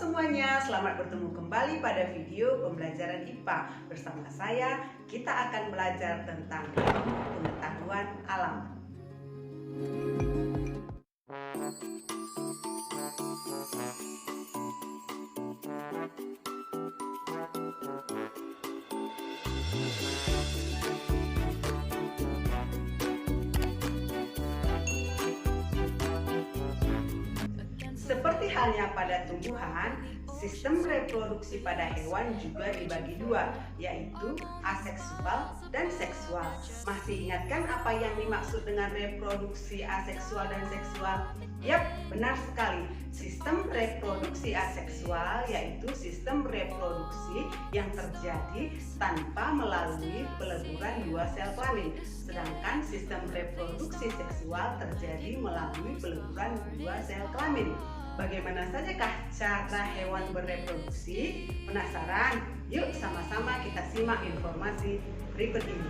semuanya, selamat bertemu kembali pada video pembelajaran IPA. Bersama saya, kita akan belajar tentang pengetahuan alam. Seperti halnya pada tumbuhan, sistem reproduksi pada hewan juga dibagi dua, yaitu aseksual dan seksual. Masih ingatkan apa yang dimaksud dengan reproduksi aseksual dan seksual? Yap, benar sekali. Sistem reproduksi aseksual yaitu sistem reproduksi yang terjadi tanpa melalui peleburan dua sel kelamin. Sedangkan sistem reproduksi seksual terjadi melalui peleburan dua sel kelamin. Bagaimana sajakah cara hewan bereproduksi? Penasaran? Yuk sama-sama kita simak informasi berikut ini.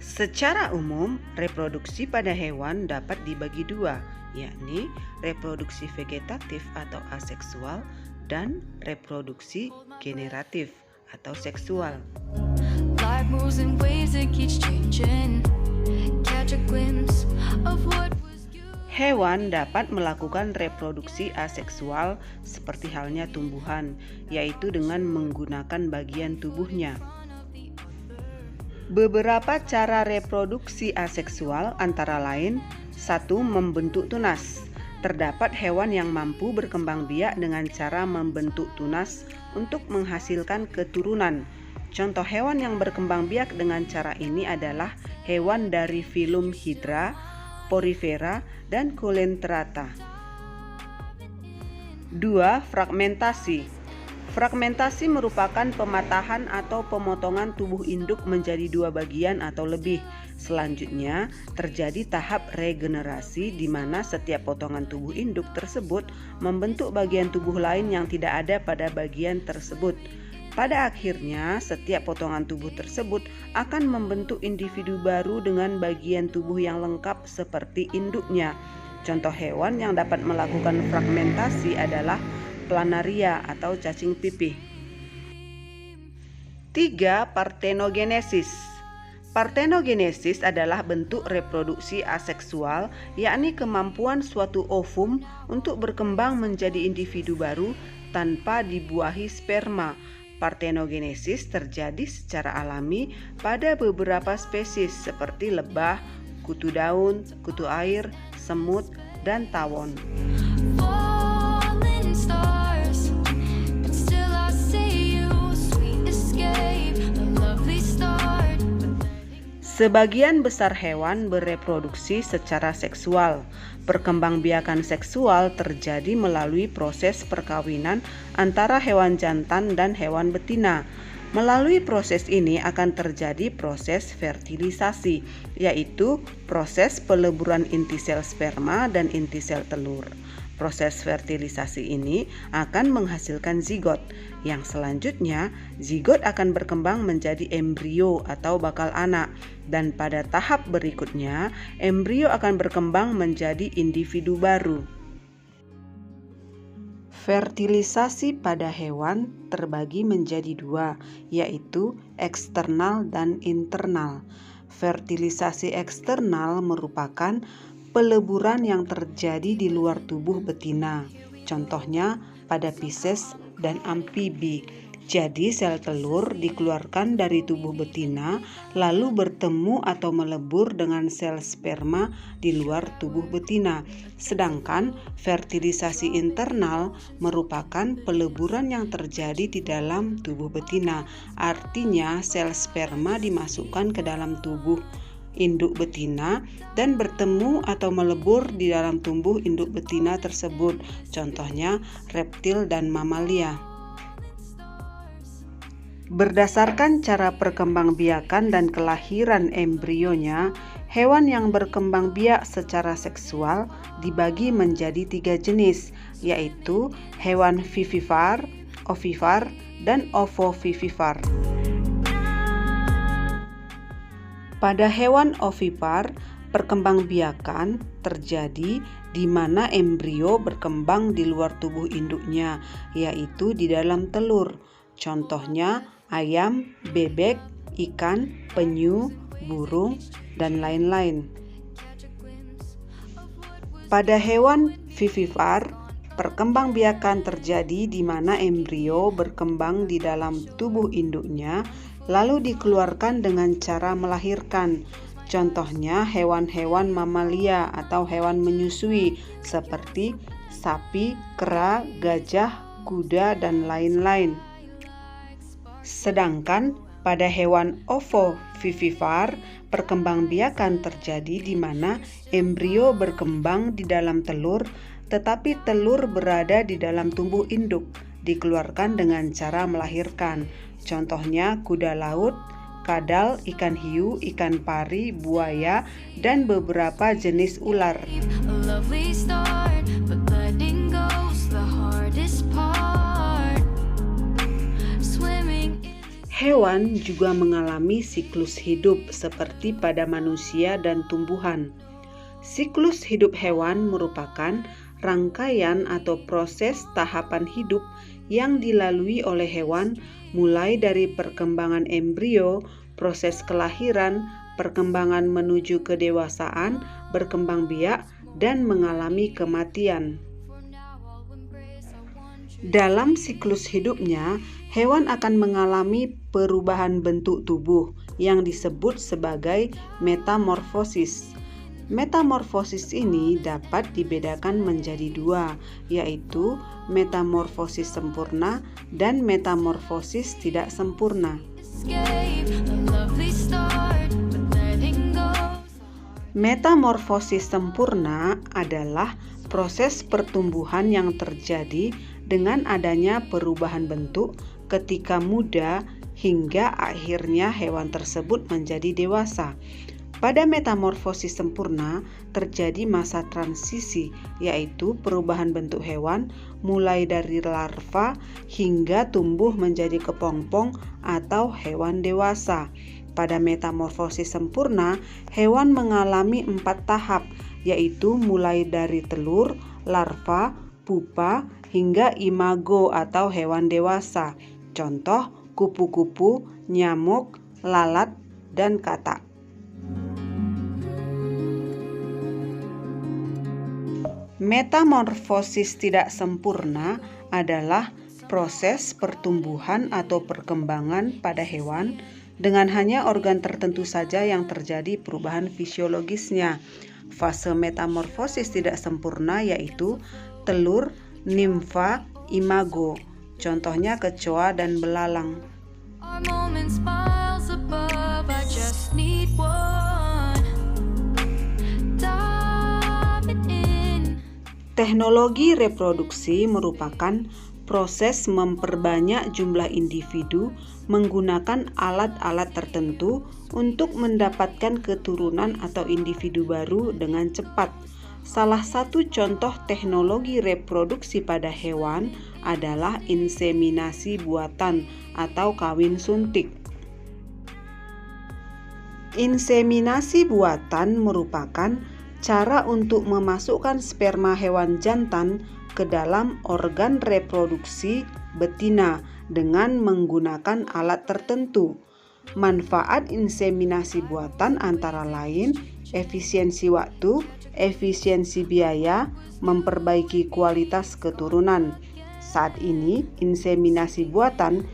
Secara umum, reproduksi pada hewan dapat dibagi dua, yakni reproduksi vegetatif atau aseksual dan reproduksi generatif atau seksual. Life moves in ways that keeps changing. Catch a glimpse of what hewan dapat melakukan reproduksi aseksual seperti halnya tumbuhan, yaitu dengan menggunakan bagian tubuhnya. Beberapa cara reproduksi aseksual antara lain: 1. Membentuk tunas. Terdapat hewan yang mampu berkembang biak dengan cara membentuk tunas untuk menghasilkan keturunan. Contoh hewan yang berkembang biak dengan cara ini adalah hewan dari filum Hydra, Porifera, dan Coelenterata. 2. Fragmentasi. Fragmentasi merupakan pematahan atau pemotongan tubuh induk menjadi dua bagian atau lebih. Selanjutnya, terjadi tahap regenerasi di mana setiap potongan tubuh induk tersebut membentuk bagian tubuh lain yang tidak ada pada bagian tersebut. Pada akhirnya, setiap potongan tubuh tersebut akan membentuk individu baru dengan bagian tubuh yang lengkap seperti induknya. Contoh hewan yang dapat melakukan fragmentasi adalah planaria atau cacing pipih. 3. Partenogenesis. Partenogenesis adalah bentuk reproduksi aseksual, yakni kemampuan suatu ovum untuk berkembang menjadi individu baru tanpa dibuahi sperma. Partenogenesis terjadi secara alami pada beberapa spesies seperti lebah, kutu daun, kutu air, semut, dan tawon. Sebagian besar hewan bereproduksi secara seksual. Perkembangbiakan seksual terjadi melalui proses perkawinan antara hewan jantan dan hewan betina. Melalui proses ini akan terjadi proses fertilisasi, yaitu proses peleburan inti sel sperma dan inti sel telur. Proses fertilisasi ini akan menghasilkan zigot, yang selanjutnya zigot akan berkembang menjadi embrio atau bakal anak, dan pada tahap berikutnya embrio akan berkembang menjadi individu baru. Fertilisasi pada hewan terbagi menjadi dua, yaitu eksternal dan internal. Fertilisasi eksternal merupakan peleburan yang terjadi di luar tubuh betina, contohnya pada Pisces dan amfibi. Jadi sel telur dikeluarkan dari tubuh betina lalu bertemu atau melebur dengan sel sperma di luar tubuh betina. Sedangkan fertilisasi internal merupakan peleburan yang terjadi di dalam tubuh betina. Artinya sel sperma dimasukkan ke dalam tubuh induk betina dan bertemu atau melebur di dalam tubuh induk betina tersebut. Contohnya reptil dan mamalia. Berdasarkan cara perkembangbiakan dan kelahiran embrionya, hewan yang berkembang biak secara seksual dibagi menjadi 3 jenis, yaitu hewan vivipar, ovipar, dan ovovivipar. Pada hewan ovipar, Perkembangbiakan terjadi di mana embrio berkembang di luar tubuh induknya, yaitu di dalam telur. Contohnya ayam, bebek, ikan, penyu, burung, dan lain-lain. Pada hewan vivipar, perkembangbiakan terjadi di mana embrio berkembang di dalam tubuh induknya, lalu dikeluarkan dengan cara melahirkan. Contohnya hewan-hewan mamalia atau hewan menyusui seperti sapi, kera, gajah, kuda, dan lain-lain. Sedangkan pada hewan ovovivipar, perkembangbiakan terjadi di mana embrio berkembang di dalam telur, tetapi telur berada di dalam tubuh induk, dikeluarkan dengan cara melahirkan. Contohnya kuda laut, kadal, ikan hiu, ikan pari, buaya, dan beberapa jenis ular. Hewan juga mengalami siklus hidup seperti pada manusia dan tumbuhan. Siklus hidup hewan merupakan rangkaian atau proses tahapan hidup yang dilalui oleh hewan, mulai dari perkembangan embrio, proses kelahiran, perkembangan menuju kedewasaan, berkembang biak, dan mengalami kematian. Dalam siklus hidupnya, hewan akan mengalami perubahan bentuk tubuh yang disebut sebagai metamorfosis. Metamorfosis ini dapat dibedakan menjadi dua, yaitu metamorfosis sempurna dan metamorfosis tidak sempurna. Metamorfosis sempurna adalah proses pertumbuhan yang terjadi dengan adanya perubahan bentuk ketika muda hingga akhirnya hewan tersebut menjadi dewasa. Pada metamorfosis sempurna terjadi masa transisi, yaitu perubahan bentuk hewan mulai dari larva hingga tumbuh menjadi kepompong atau hewan dewasa. Pada metamorfosis sempurna, hewan mengalami 4 tahap, yaitu mulai dari telur, larva, pupa, hingga imago atau hewan dewasa. Contoh kupu-kupu, nyamuk, lalat, dan katak. Metamorfosis tidak sempurna adalah proses pertumbuhan atau perkembangan pada hewan dengan hanya organ tertentu saja yang terjadi perubahan fisiologisnya. Fase metamorfosis tidak sempurna yaitu telur, nimfa, imago. Contohnya kecoa dan belalang. Teknologi reproduksi merupakan proses memperbanyak jumlah individu menggunakan alat-alat tertentu untuk mendapatkan keturunan atau individu baru dengan cepat. Salah satu contoh teknologi reproduksi pada hewan adalah inseminasi buatan atau kawin suntik. Inseminasi buatan merupakan cara untuk memasukkan sperma hewan jantan ke dalam organ reproduksi betina dengan menggunakan alat tertentu. Manfaat inseminasi buatan antara lain efisiensi waktu, efisiensi biaya, memperbaiki kualitas keturunan. Saat ini, inseminasi buatan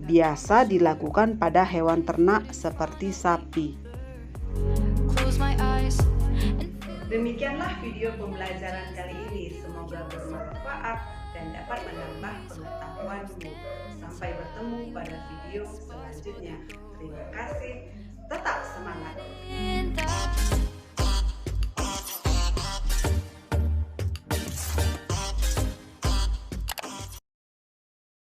biasa dilakukan pada hewan ternak seperti sapi. Demikianlah video pembelajaran kali ini. Semoga bermanfaat dan dapat menambah pengetahuanmu. Sampai bertemu pada video selanjutnya. Terima kasih. Tetap semangat.